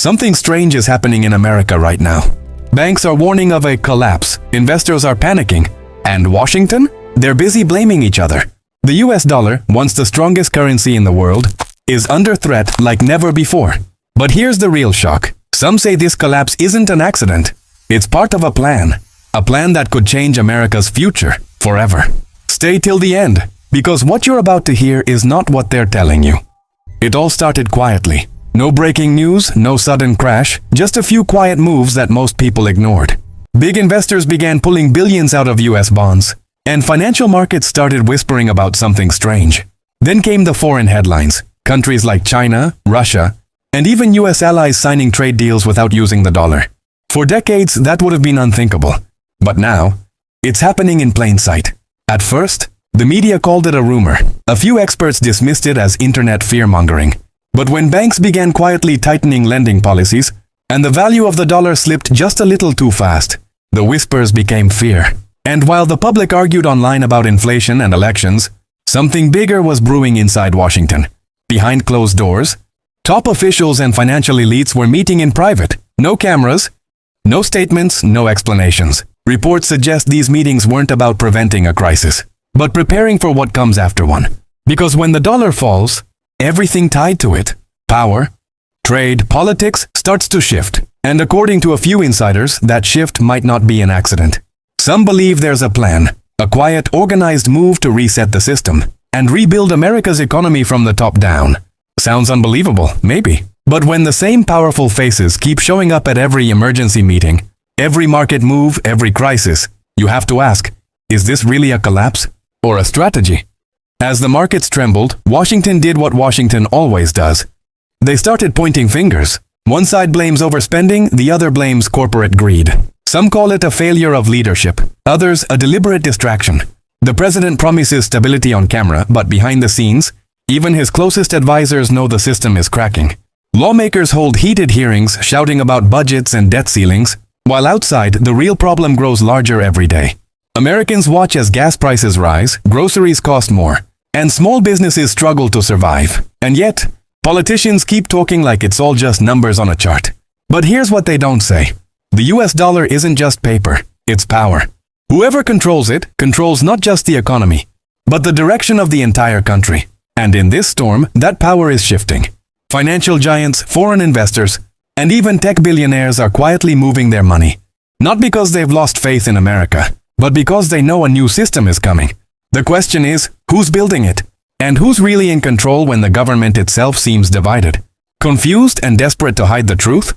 Something strange is happening in America right now. Banks are warning of a collapse, investors are panicking, and Washington? They're busy blaming each other. The US dollar, once the strongest currency in the world, is under threat like never before. But here's the real shock. Some say this collapse isn't an accident. It's part of a plan that could change America's future forever. Stay till the end, because what you're about to hear is not what they're telling you. It all started quietly. No breaking news, no sudden crash, just a few quiet moves that most people ignored. Big investors began pulling billions out of US bonds, and financial markets started whispering about something strange. Then came the foreign headlines, countries like China, Russia, and even US allies signing trade deals without using the dollar. For decades, that would have been unthinkable. But now, it's happening in plain sight. At first, the media called it a rumor. A few experts dismissed it as internet fear-mongering. But when banks began quietly tightening lending policies, and the value of the dollar slipped just a little too fast, the whispers became fear. And while the public argued online about inflation and elections, something bigger was brewing inside Washington. Behind closed doors, top officials and financial elites were meeting in private. No cameras, no statements, no explanations. Reports suggest these meetings weren't about preventing a crisis, but preparing for what comes after one. Because when the dollar falls, everything tied to it, power, trade, politics, starts to shift. And according to a few insiders, that shift might not be an accident. Some believe there's a plan, a quiet, organized move to reset the system and rebuild America's economy from the top down. Sounds unbelievable, maybe. But when the same powerful faces keep showing up at every emergency meeting, every market move, every crisis, you have to ask, is this really a collapse or a strategy? As the markets trembled, Washington did what Washington always does. They started pointing fingers. One side blames overspending, the other blames corporate greed. Some call it a failure of leadership, others a deliberate distraction. The president promises stability on camera, but behind the scenes, even his closest advisors know the system is cracking. Lawmakers hold heated hearings shouting about budgets and debt ceilings, while outside the real problem grows larger every day. Americans watch as gas prices rise, groceries cost more, and small businesses struggle to survive. And yet, politicians keep talking like it's all just numbers on a chart. But here's what they don't say. The US dollar isn't just paper, it's power. Whoever controls it controls not just the economy, but the direction of the entire country. And in this storm, that power is shifting. Financial giants, foreign investors, and even tech billionaires are quietly moving their money. Not because they've lost faith in America, but because they know a new system is coming. The question is, who's building it? And who's really in control when the government itself seems divided? Confused and desperate to hide the truth?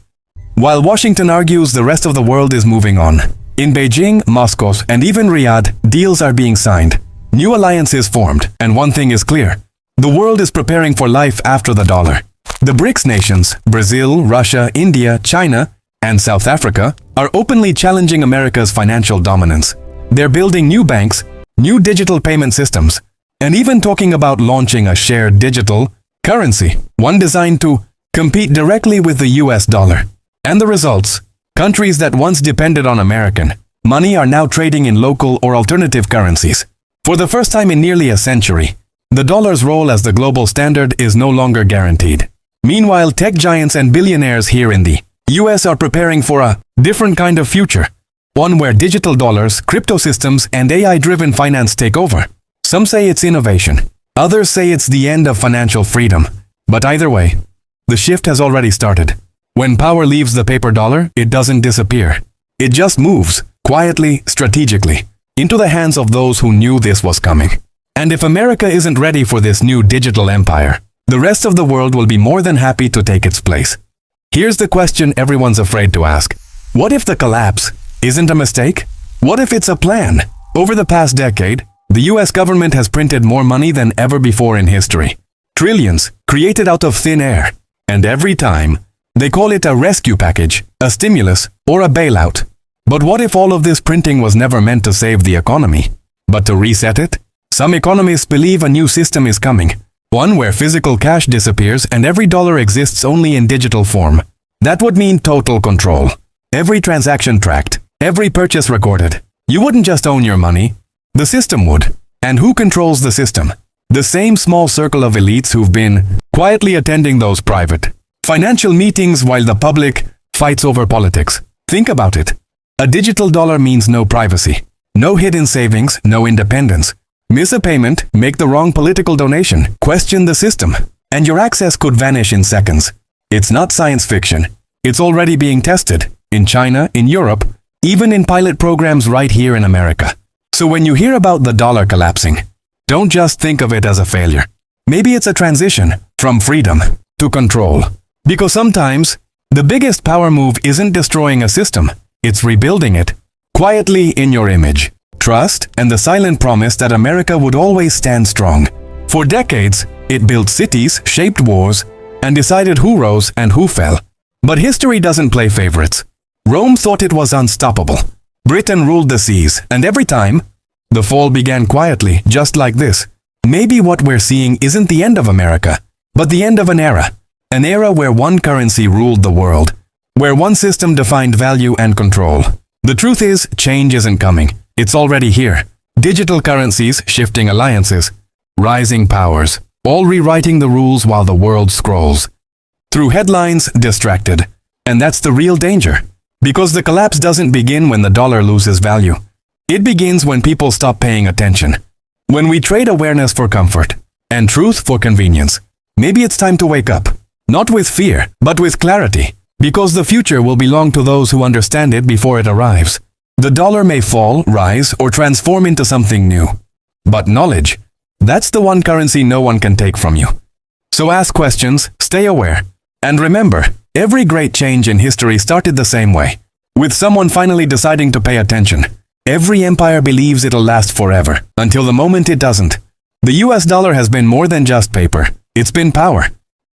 While Washington argues, the rest of the world is moving on. In Beijing, Moscow, and even Riyadh, deals are being signed. New alliances formed, and one thing is clear. The world is preparing for life after the dollar. The BRICS nations, Brazil, Russia, India, China, and South Africa, are openly challenging America's financial dominance. They're building new banks, new digital payment systems, and even talking about launching a shared digital currency, one designed to compete directly with the US dollar. And the results? Countries that once depended on American money are now trading in local or alternative currencies. For the first time in nearly a century, the dollar's role as the global standard is no longer guaranteed. Meanwhile, tech giants and billionaires here in the US are preparing for a different kind of future. One where digital dollars, crypto systems, and AI-driven finance take over. Some say it's innovation. Others say it's the end of financial freedom. But either way, the shift has already started. When power leaves the paper dollar, it doesn't disappear. It just moves, quietly, strategically, into the hands of those who knew this was coming. And if America isn't ready for this new digital empire, the rest of the world will be more than happy to take its place. Here's the question everyone's afraid to ask. What if the collapse isn't a mistake? What if it's a plan? Over the past decade, the US government has printed more money than ever before in history. Trillions, created out of thin air. And every time, they call it a rescue package, a stimulus, or a bailout. But what if all of this printing was never meant to save the economy, but to reset it? Some economists believe a new system is coming. One where physical cash disappears and every dollar exists only in digital form. That would mean total control. Every transaction tracked, every purchase recorded. You wouldn't just own your money, the system would. And who controls the system? The same small circle of elites who've been quietly attending those private Financial meetings while the public fights over politics. Think about it. A digital dollar means no privacy, no hidden savings, no independence. Miss a payment, make the wrong political donation, question the system, and your access could vanish in seconds. It's not science fiction. It's already being tested in China, in Europe, even in pilot programs right here in America. So when you hear about the dollar collapsing, don't just think of it as a failure. Maybe it's a transition from freedom to control. Because sometimes, the biggest power move isn't destroying a system, it's rebuilding it, quietly in your image, trust, and the silent promise that America would always stand strong. For decades, it built cities, shaped wars, and decided who rose and who fell. But history doesn't play favorites. Rome thought it was unstoppable. Britain ruled the seas, and every time, the fall began quietly, just like this. Maybe what we're seeing isn't the end of America, but the end of an era. An era where one currency ruled the world, where one system defined value and control. The truth is, change isn't coming. It's already here. Digital currencies, shifting alliances, rising powers, all rewriting the rules while the world scrolls. Through headlines, distracted. And that's the real danger. Because the collapse doesn't begin when the dollar loses value. It begins when people stop paying attention. When we trade awareness for comfort, and truth for convenience. Maybe it's time to wake up. Not with fear, but with clarity. Because the future will belong to those who understand it before it arrives. The dollar may fall, rise, or transform into something new. But knowledge, that's the one currency no one can take from you. So ask questions, stay aware, and remember, every great change in history started the same way. With someone finally deciding to pay attention. Every empire believes it'll last forever, until the moment it doesn't. The US dollar has been more than just paper. It's been power.